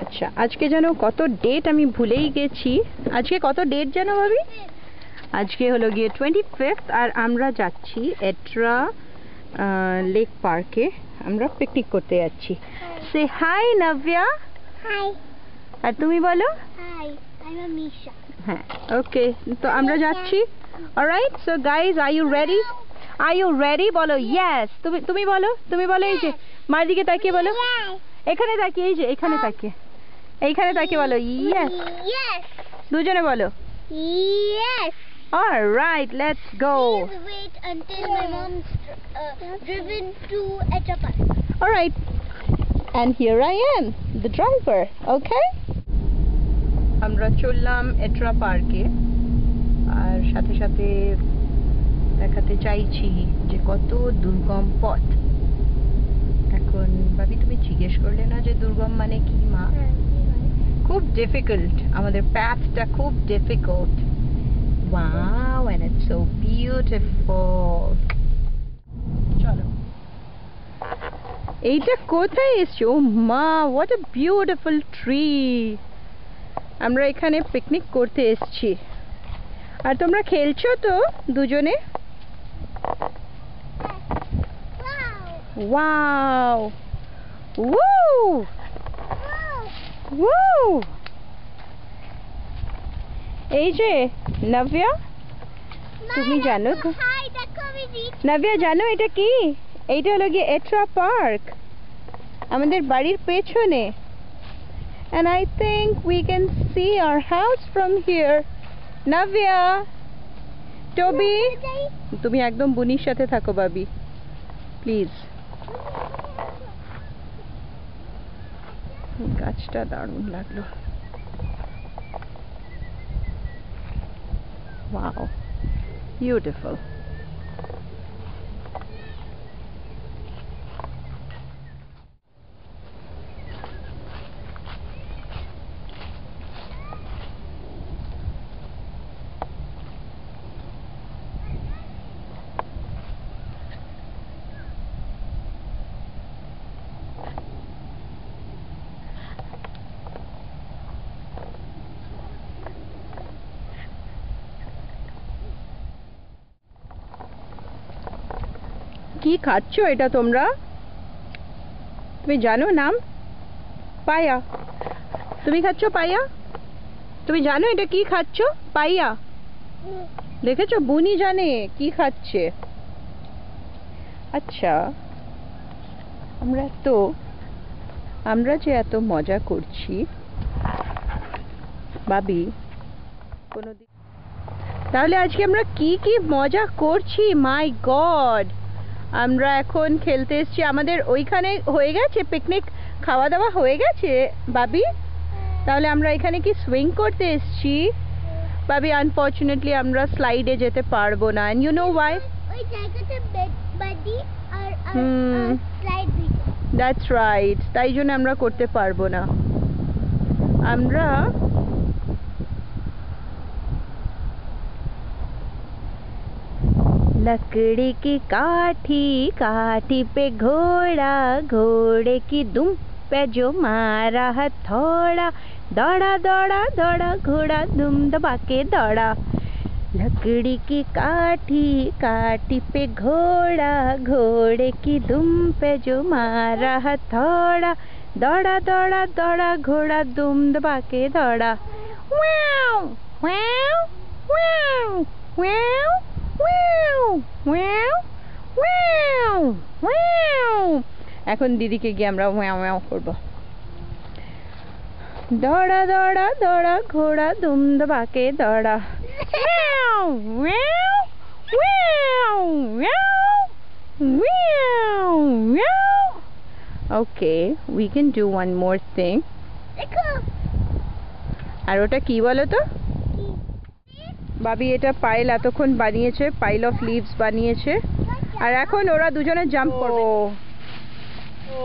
আচ্ছা আজকে জানো কত ডেট আমি ভুলেই গেছি। আজকে কত ডেট জানো ভাবি? আজকে হলো গিয়ে 25 আর আমরা যাচ্ছি এট্রা লেক পার্কে। আমরা পিকনিক করতে যাচ্ছি। সে হাই নাভিয়া। হাই। আর তুমি বলো? Hi, I am Misha. হ্যাঁ ওকে, তো আমরা যাচ্ছি। Alright, so guys are you ready? Are you ready? বলো ইয়েস। তুমি বলো, তুমি বলো। এই যে মার দিকে তাকিয়ে বলো, এখানে তাকিয়ে, এই যে এখানে তাকিয়ে, এইখানে তাকিয়ে বলো ইয়েস। ইয়েস। দুজনে বলো yes. Alright, let's go. Please wait until my mom's driven to Etra Park. Alright, and here I am, the driver. Okay? আমরা চললাম এট্রা পার্কে, আর সাথে সাথে দেখাতে চাইছি যে কত দুর্গম পথ। এখন ভাবি তুমি জিজ্ঞেস করলে না যে দুর্গম মানে কি মা? খুব ডিফিকাল্ট, আমাদের প্যাথটা খুব difficult. Wow, and it's so beautiful. চলো, এইটা কোথায় এসছো মা? what a beautiful tree. আমরা এখানে পিকনিক করতে এসেছি, আর তোমরা খেলছো তো দুজনে? Wow. Woo! Woo! এই যে নাভিয়া, তুমি জানো তো? হাই, দেখো আমি রিচ। নাভিয়া জানো এটা কি? এইটা হলো গিয়ে এট্রা পার্ক, আমাদের বাড়ির পেছনে। And I think we can see our house from here. Navya, Toby, তুমি একদম বুনির সাথে থাকো বাবি, প্লিজ। গাছটা দারুণ লাগলো। Wow, beautiful. কি খাচ্ছো এটা তোমরা? তুমি জানো নাম? পায়া। তুমি খাচ্ছো পায়া? তুমি জানো এটা কি খাচ্ছো? পায়া। দেখেছো বুনি জানে কি খাচ্ছে। আচ্ছা, আমরা যে এত মজা করছি বাবি, কোনোদিন তাহলে আজকে আমরা কি কি মজা করছি? মাই গড, আমরা এখন খেলতে এসেছি। আমাদের ওইখানে হয়ে গেছে পিকনিক, খাওয়া দাওয়া হয়ে গেছে বাবি। তাহলে আমরা এখানে কি সুইং করতে এসেছি বাবি? আনফর্চুনেটলি আমরা স্লাইডে যেতে পারবো না। And you know why? ওই জায়গাতে বেড বাডি আর স্লাইড দিতে। দ্যাটস রাইট, তাই জন্য আমরা করতে পারবো না। আমরা लकड़ी की काठी, काठी पे घोड़ा, घोड़े की दुम पे जो मारा हथौड़ा, दौड़ा दौड़ा दौड़ा घोड़ा दुम दबा के दौड़ा। लकड़ी की काठी, काठी पे घोड़ा, घोड़े की दुम पे जो मारा हथौड़ा, दौड़ा दौड़ा दौड़ा घोड़ा दुम दबा के दौड़ा। वाव वाव वाव वाव এখন দিদিকে গিয়ে আমরা ওয়াও ওয়াও করবো। দৌড়া দৌড়া দৌড়া ঘোড়া দুম দবাকে দৌড়া। Okay, we can do one more thing. আর ওটা কি বলো তো বাবি? এটা পাইল এতক্ষণ বানিয়েছে, পাইল অফ লিভস বানিয়েছে, আর এখন ওরা দুজনে জাম্প করবে। ও